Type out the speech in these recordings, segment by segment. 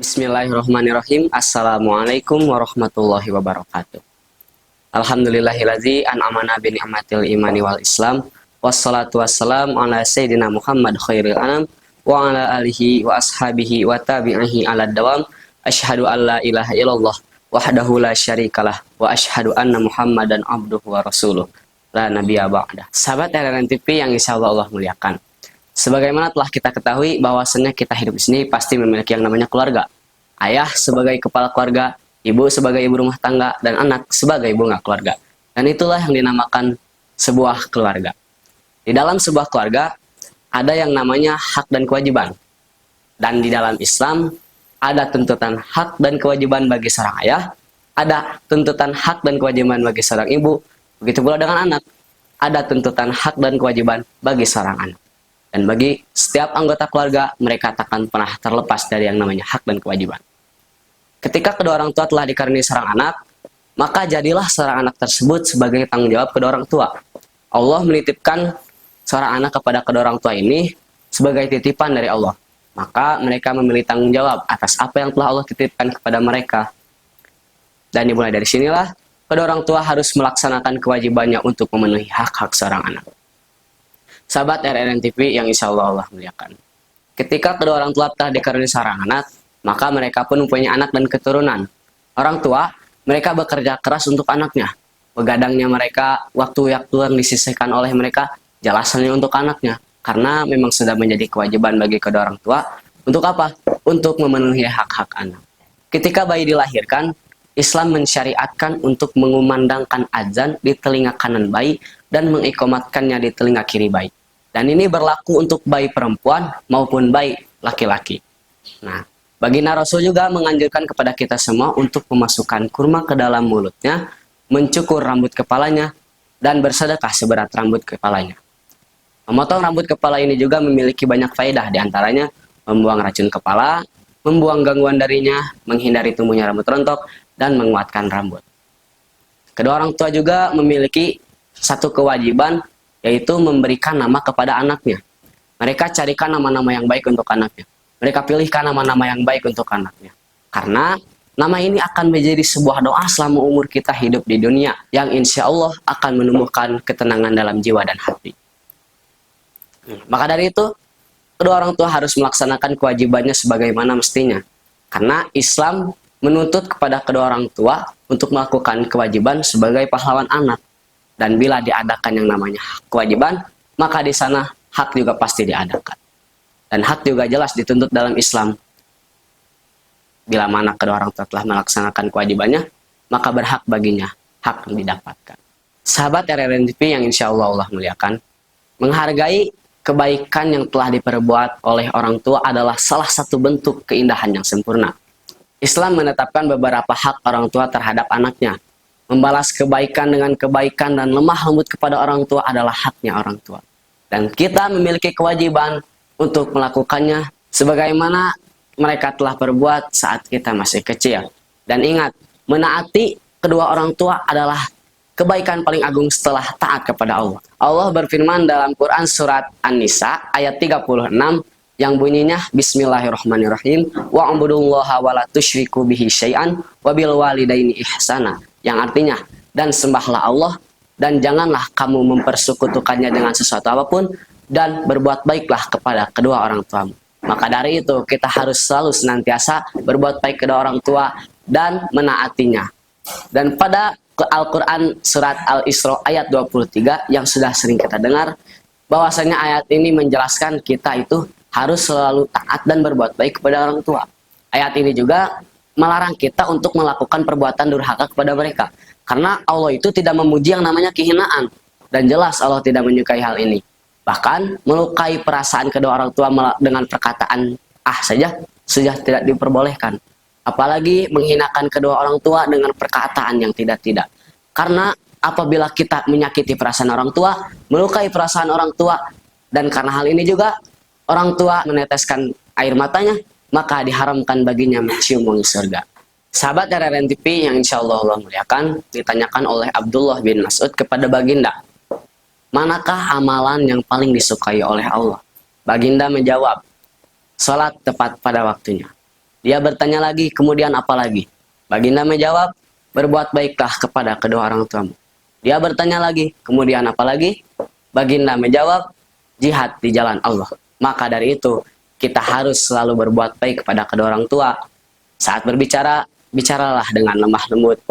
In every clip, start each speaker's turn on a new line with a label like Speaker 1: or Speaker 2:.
Speaker 1: Bismillahirrahmanirrahim. Assalamualaikum warahmatullahi wabarakatuh. Alhamdulillahillazi an'amana bi ni'matil imani wal islam. Wassalatu wassalamu ala sayyidina Muhammad khairil anam wa ala alihi wa ashabihi wa tabi'ihi ala dawam. Asyhadu an la ilaha illallah wahdahu la syarikalah wa asyhadu anna Muhammadan abduhu wa rasuluh. La nabiyya ba'dah. Sahabat RRN TV yang insyaallah Allah muliakan. Sebagaimana telah kita ketahui bahwasannya kita hidup di sini pasti memiliki yang namanya keluarga. Ayah sebagai kepala keluarga, ibu sebagai ibu rumah tangga, dan anak sebagai bunga keluarga. Dan itulah yang dinamakan sebuah keluarga. Di dalam sebuah keluarga ada yang namanya hak dan kewajiban. Dan di dalam Islam ada tuntutan hak dan kewajiban bagi seorang ayah, ada tuntutan hak dan kewajiban bagi seorang ibu, begitu pula dengan anak. Ada tuntutan hak dan kewajiban bagi seorang anak. Dan bagi setiap anggota keluarga, mereka takkan pernah terlepas dari yang namanya hak dan kewajiban. Ketika kedua orang tua telah dikaruniai seorang anak, maka jadilah seorang anak tersebut sebagai tanggung jawab kedua orang tua. Allah menitipkan seorang anak kepada kedua orang tua ini sebagai titipan dari Allah. Maka mereka memiliki tanggung jawab atas apa yang telah Allah titipkan kepada mereka. Dan dimulai dari sinilah, kedua orang tua harus melaksanakan kewajibannya untuk memenuhi hak-hak seorang anak. Sahabat RRN TV yang insya Allah Allah muliakan. Ketika kedua orang tua telah dikaruniai seorang anak, maka mereka pun mempunyai anak dan keturunan. Orang tua, mereka bekerja keras untuk anaknya. Begadangnya mereka, waktu-waktu yang disisihkan oleh mereka, jelasannya untuk anaknya. Karena memang sudah menjadi kewajiban bagi kedua orang tua. Untuk apa? Untuk memenuhi hak-hak anak. Ketika bayi dilahirkan, Islam mensyariatkan untuk mengumandangkan azan di telinga kanan bayi dan mengikomatkannya di telinga kiri bayi. Dan ini berlaku untuk bayi perempuan maupun bayi laki-laki. Nah, baginda Rasul juga menganjurkan kepada kita semua untuk memasukkan kurma ke dalam mulutnya, mencukur rambut kepalanya, dan bersedekah seberat rambut kepalanya. Memotong rambut kepala ini juga memiliki banyak faedah, diantaranya membuang racun kepala, membuang gangguan darinya, menghindari tumbuhnya rambut rontok, dan menguatkan rambut. Kedua orang tua juga memiliki satu kewajiban, yaitu memberikan nama kepada anaknya. Mereka carikan nama-nama yang baik untuk anaknya. Mereka pilihkan nama-nama yang baik untuk anaknya. Karena nama ini akan menjadi sebuah doa selama umur kita hidup di dunia, yang insya Allah akan menumbuhkan ketenangan dalam jiwa dan hati. Maka dari itu, kedua orang tua harus melaksanakan kewajibannya sebagaimana mestinya. Karena Islam menuntut kepada kedua orang tua untuk melakukan kewajiban sebagai pahlawan anak. Dan bila diadakan yang namanya kewajiban, maka di sana hak juga pasti diadakan. Dan hak juga jelas dituntut dalam Islam. Bila mana kedua orang tua telah melaksanakan kewajibannya, maka berhak baginya hak yang didapatkan. Sahabat RRN TV yang insya Allah Allah muliakan, menghargai kebaikan yang telah diperbuat oleh orang tua adalah salah satu bentuk keindahan yang sempurna. Islam menetapkan beberapa hak orang tua terhadap anaknya. Membalas kebaikan dengan kebaikan dan lemah lembut kepada orang tua adalah haknya orang tua. Dan kita memiliki kewajiban untuk melakukannya sebagaimana mereka telah perbuat saat kita masih kecil. Dan ingat, menaati kedua orang tua adalah kebaikan paling agung setelah taat kepada Allah. Allah berfirman dalam Quran surat An-Nisa ayat 36 yang bunyinya Bismillahirrahmanirrahim wa ambudullaha wa la tusyriku bihi syai'an wa bil walidaini ihsana, yang artinya, dan sembahlah Allah dan janganlah kamu mempersekutukannya dengan sesuatu apapun, dan berbuat baiklah kepada kedua orang tuamu. Maka dari itu kita harus selalu senantiasa berbuat baik kedua orang tua dan menaatinya. Dan pada Al-Quran surat Al-Isra ayat 23 yang sudah sering kita dengar, bahwasanya ayat ini menjelaskan kita itu harus selalu taat dan berbuat baik kepada orang tua. Ayat ini juga melarang kita untuk melakukan perbuatan durhaka kepada mereka. Karena Allah itu tidak memuji yang namanya kehinaan. Dan jelas Allah tidak menyukai hal ini. Bahkan melukai perasaan kedua orang tua dengan perkataan saja sudah tidak diperbolehkan. Apalagi menghinakan kedua orang tua dengan perkataan yang tidak-tidak. Karena apabila kita menyakiti perasaan orang tua, melukai perasaan orang tua, dan karena hal ini juga orang tua meneteskan air matanya, maka diharamkan baginya mencium wangi surga. Sahabat RRN TV yang insya Allah Allah muliakan, ditanyakan oleh Abdullah bin Mas'ud kepada baginda, manakah amalan yang paling disukai oleh Allah? Baginda menjawab, sholat tepat pada waktunya. Dia bertanya lagi, kemudian apa lagi? Baginda menjawab, berbuat baiklah kepada kedua orang tuamu. Dia bertanya lagi, kemudian apa lagi? Baginda menjawab, jihad di jalan Allah. Maka dari itu, kita harus selalu berbuat baik kepada kedua orang tua. Saat berbicara, bicaralah dengan lemah lembut.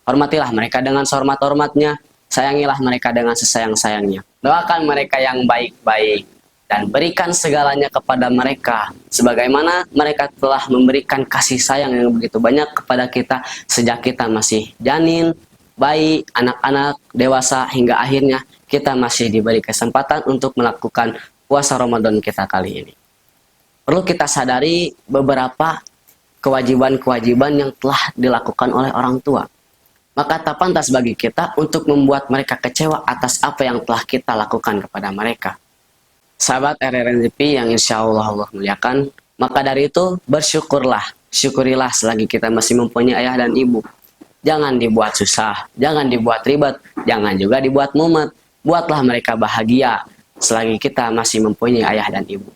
Speaker 1: Hormatilah mereka dengan sehormat-hormatnya. Sayangilah mereka dengan sesayang-sayangnya. Doakan mereka yang baik-baik. Dan berikan segalanya kepada mereka. Sebagaimana mereka telah memberikan kasih sayang yang begitu banyak kepada kita sejak kita masih janin, bayi, anak-anak, dewasa, hingga akhirnya kita masih diberi kesempatan untuk melakukan puasa Ramadan kita kali ini. Perlu kita sadari beberapa kewajiban-kewajiban yang telah dilakukan oleh orang tua. Maka tak pantas bagi kita untuk membuat mereka kecewa atas apa yang telah kita lakukan kepada mereka. Sahabat RRNZP yang insya Allah muliakan, maka dari itu bersyukurlah, syukurilah selagi kita masih mempunyai ayah dan ibu. Jangan dibuat susah, jangan dibuat ribet, jangan juga dibuat mumet. Buatlah mereka bahagia selagi kita masih mempunyai ayah dan ibu.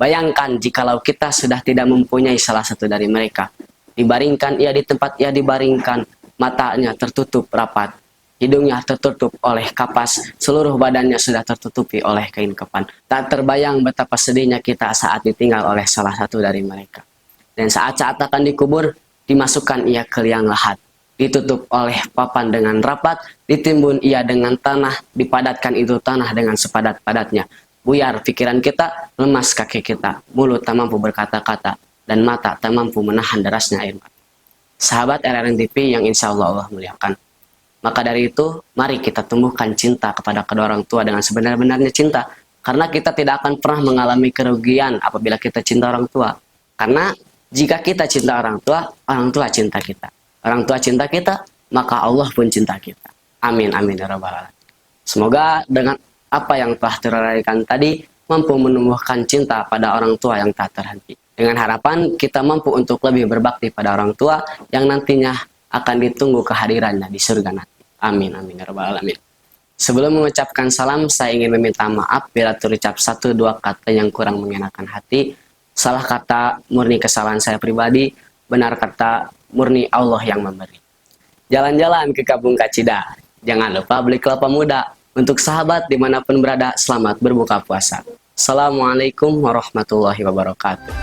Speaker 1: Bayangkan jikalau kita sudah tidak mempunyai salah satu dari mereka. Dibaringkan ia di tempat ia dibaringkan, matanya tertutup rapat. Hidungnya tertutup oleh kapas, seluruh badannya sudah tertutupi oleh kain kafan. Tak terbayang betapa sedihnya kita saat ditinggal oleh salah satu dari mereka. Dan saat-saat akan dikubur, dimasukkan ia ke liang lahat. Ditutup oleh papan dengan rapat, ditimbun ia dengan tanah, dipadatkan itu tanah dengan sepadat-padatnya. Buyar pikiran kita, lemas kaki kita, mulut tak mampu berkata-kata, dan mata tak mampu menahan derasnya air mata. Sahabat RRNTV yang insya Allah muliakan. Maka dari itu, mari kita tumbuhkan cinta kepada kedua orang tua dengan sebenar-benarnya cinta. Karena kita tidak akan pernah mengalami kerugian apabila kita cinta orang tua. Karena jika kita cinta orang tua cinta kita. Orang tua cinta kita, maka Allah pun cinta kita. Amin, amin, ya rabbal alamin. Semoga dengan apa yang telah teruraikan tadi, mampu menumbuhkan cinta pada orang tua yang tak terhenti. Dengan harapan kita mampu untuk lebih berbakti pada orang tua yang nantinya akan ditunggu kehadirannya di surga nanti. Amin, amin, ya rabbal alamin. Sebelum mengucapkan salam, saya ingin meminta maaf bila terucap 1-2 kata yang kurang mengenakan hati. Salah kata murni kesalahan saya pribadi, benar kata murni Allah yang memberi. Jalan-jalan ke Kampung Kacida. Jangan lupa beli kelapa muda. Untuk sahabat dimanapun berada, selamat berbuka puasa. Assalamualaikum warahmatullahi wabarakatuh.